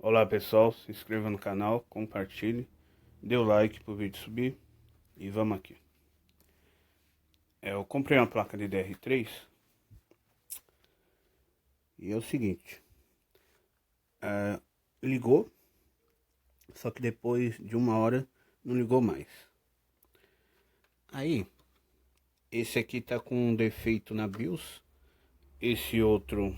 Olá pessoal, se inscreva no canal, compartilhe, dê o like pro vídeo subir e vamos aqui. Eu comprei uma placa de DDR3 e é o seguinte, ligou, só que depois de 1 hora não ligou mais. Aí, esse aqui tá com um defeito na BIOS, esse outro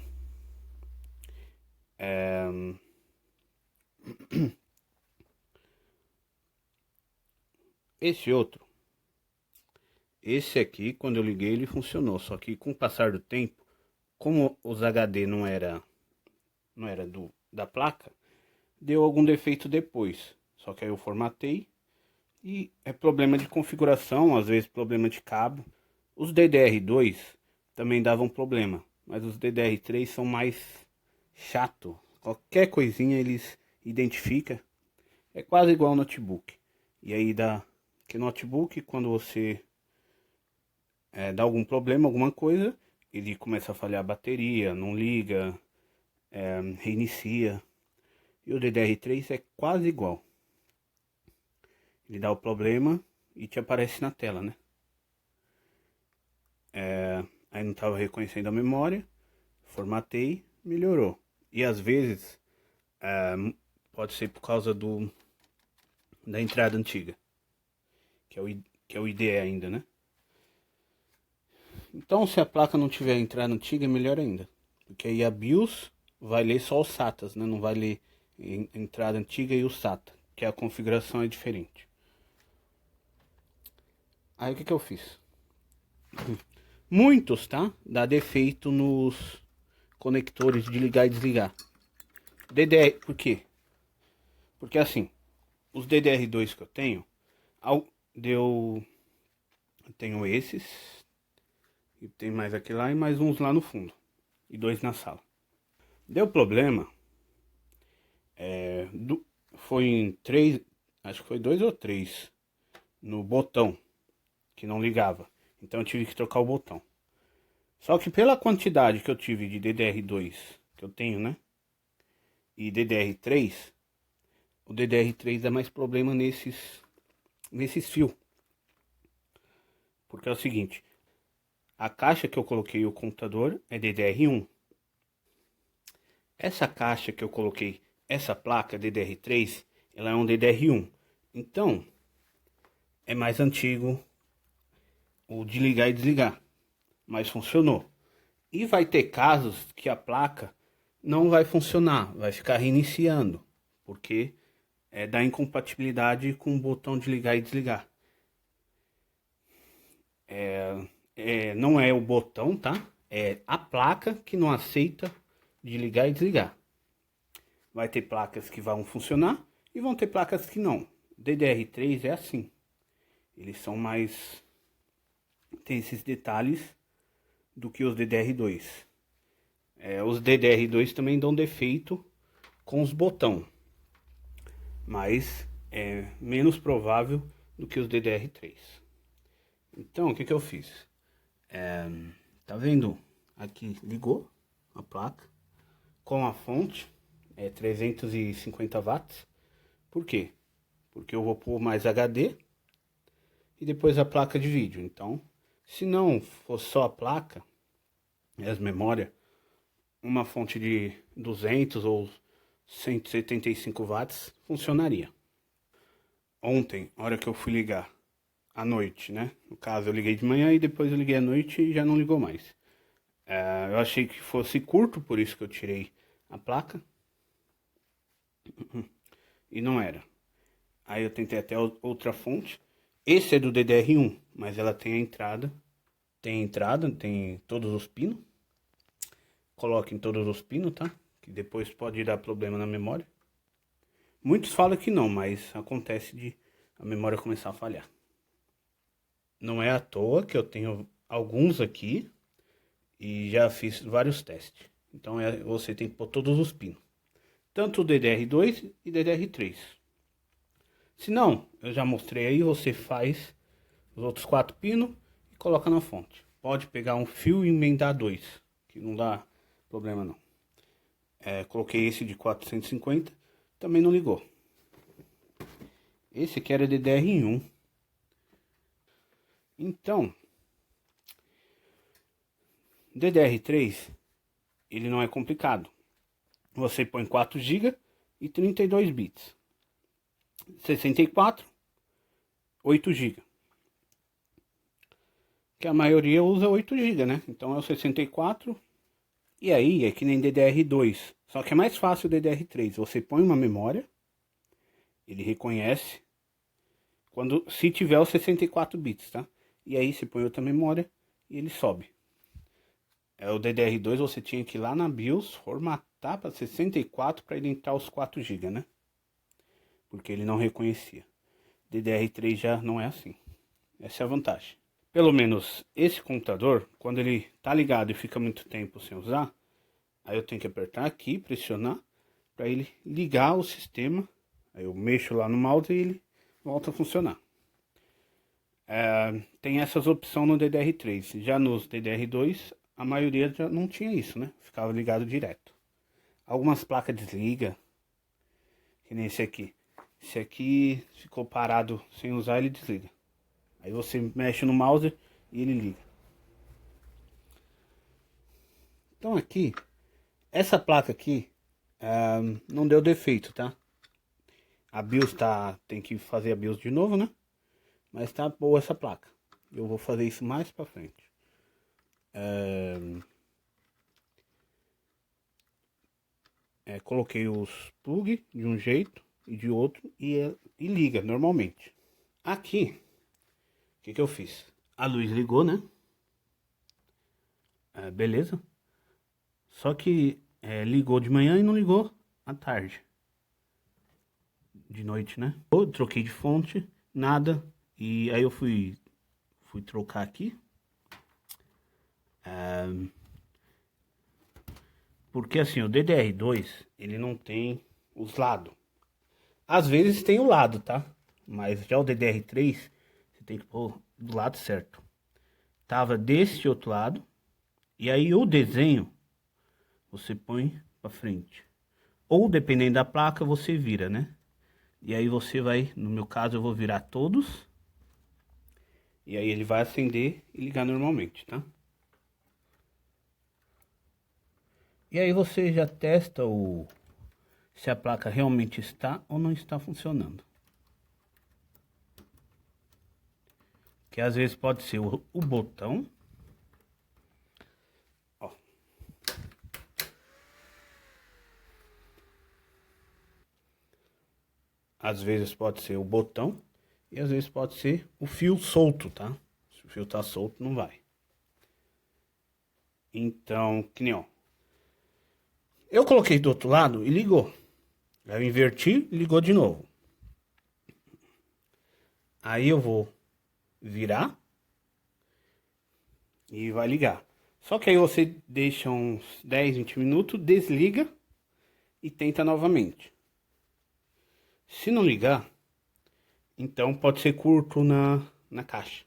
esse aqui, quando eu liguei, ele funcionou. Só que com o passar do tempo, como os HD não era da placa, deu algum defeito depois. Só que aí eu formatei e é problema de configuração, às vezes problema de cabo. Os DDR2 também davam problema, mas os DDR3 são mais chato. Qualquer coisinha eles identificam. É quase igual ao notebook. E aí dá que notebook, quando você dá algum problema, alguma coisa, ele começa a falhar a bateria, não liga, reinicia. E o DDR3 é quase igual. Ele dá o problema e te aparece na tela, né? Aí não estava reconhecendo a memória, formatei, melhorou. E às vezes pode ser por causa da entrada antiga, que é o IDE ainda, né? Então, se a placa não tiver entrada antiga, é melhor ainda. Porque aí a BIOS vai ler só os SATAs, né? Não vai ler entrada antiga e o SATA, que a configuração é diferente. Aí o que eu fiz? Muitos, tá? Dá defeito nos conectores de ligar e desligar. DDR, por quê? Porque assim, os DDR2 que eu tenho, eu tenho esses, e tem mais aqui lá e mais uns lá no fundo, e 2 na sala. Deu problema, foi em 3, acho que foi 2 ou 3, no botão, que não ligava. Então eu tive que trocar o botão. Só que pela quantidade que eu tive de DDR2, que eu tenho, né? E DDR3, o DDR3 dá mais problema nesses fios. Porque é o seguinte, a caixa que eu coloquei o computador é DDR1. Essa caixa que eu coloquei, essa placa DDR3, ela é um DDR1. Então, é mais antigo o de ligar e desligar, mas funcionou. E vai ter casos que a placa não vai funcionar, vai ficar reiniciando, porque dá incompatibilidade com o botão de ligar e desligar. Não é o botão, tá? É a placa que não aceita de ligar e desligar. Vai ter placas que vão funcionar e vão ter placas que não. DDR3 é assim. Eles são mais... tem esses detalhes do que os DDR2. Os DDR2 também dão defeito com os botões, mas é menos provável do que os DDR3. Então, o que eu fiz? Tá vendo? Aqui ligou a placa com a fonte, 350 watts. Por quê? Porque eu vou pôr mais HD e depois a placa de vídeo. Então, se não for só a placa e as memórias, uma fonte de 200 ou 175 watts funcionaria. Ontem, a hora que eu fui ligar à noite, né? No caso, eu liguei de manhã e depois eu liguei à noite e já não ligou mais. Eu achei que fosse curto, por isso que eu tirei a placa. E não era. Aí eu tentei até outra fonte. Esse é do DDR1, mas ela tem a entrada. Tem entrada, tem todos os pinos. Coloque em todos os pinos, tá? Que depois pode dar problema na memória. Muitos falam que não, mas acontece de a memória começar a falhar. Não é à toa que eu tenho alguns aqui e já fiz vários testes. Então você tem que pôr todos os pinos. Tanto o DDR2 e DDR3. Se não, eu já mostrei aí, você faz os outros 4 pinos e coloca na fonte. Pode pegar um fio e emendar 2, que não dá problema não. Coloquei esse de 450, também não ligou. Esse aqui era DDR1. Então, DDR3, ele não é complicado. Você põe 4 GB e 32 bits. 64, 8 GB. Que a maioria usa 8 GB, né? Então é o 64. E aí é que nem DDR2. Só que é mais fácil o DDR3. Você põe uma memória, ele reconhece se tiver os 64 bits, tá? E aí você põe outra memória e ele sobe. É o DDR2, você tinha que ir lá na BIOS, formatar para 64 para ele entrar os 4 GB, né? Porque ele não reconhecia. DDR3 já não é assim. Essa é a vantagem. Pelo menos esse computador, quando ele tá ligado e fica muito tempo sem usar, aí eu tenho que apertar aqui, pressionar, para ele ligar o sistema. Aí eu mexo lá no mouse e ele volta a funcionar. Tem essas opções no DDR3. Já nos DDR2, a maioria já não tinha isso, né? Ficava ligado direto. Algumas placas desliga, que nem esse aqui. Esse aqui ficou parado sem usar, ele desliga. Aí você mexe no mouse e ele liga. Então aqui, essa placa aqui não deu defeito, tá? A BIOS tem que fazer a BIOS de novo, né? Mas tá boa essa placa. Eu vou fazer isso mais pra frente. Coloquei os plug de um jeito e de outro e liga normalmente. Aqui, o que eu fiz? A luz ligou, né? Beleza. Só que ligou de manhã e não ligou à tarde. De noite, né? Eu troquei de fonte, nada. E aí eu fui trocar aqui. Porque assim, o DDR2, ele não tem os lados. Às vezes tem o lado, tá? Mas já o DDR3, você tem que pôr do lado certo. Tava desse outro lado. E aí o desenho, você põe pra frente. Ou dependendo da placa, você vira, né? E aí você vai, no meu caso eu vou virar todos. E aí ele vai acender e ligar normalmente, tá? E aí você já testa se a placa realmente está ou não está funcionando. Que às vezes pode ser o botão. Ó. Às vezes pode ser o botão e às vezes pode ser o fio solto, tá? Se o fio tá solto, não vai. Então, que nem ó. Eu coloquei do outro lado e ligou. Aí eu inverti e ligou de novo. Aí eu vou virar e vai ligar. Só que aí você deixa uns 10, 20 minutos, desliga e tenta novamente. Se não ligar, então pode ser curto na caixa.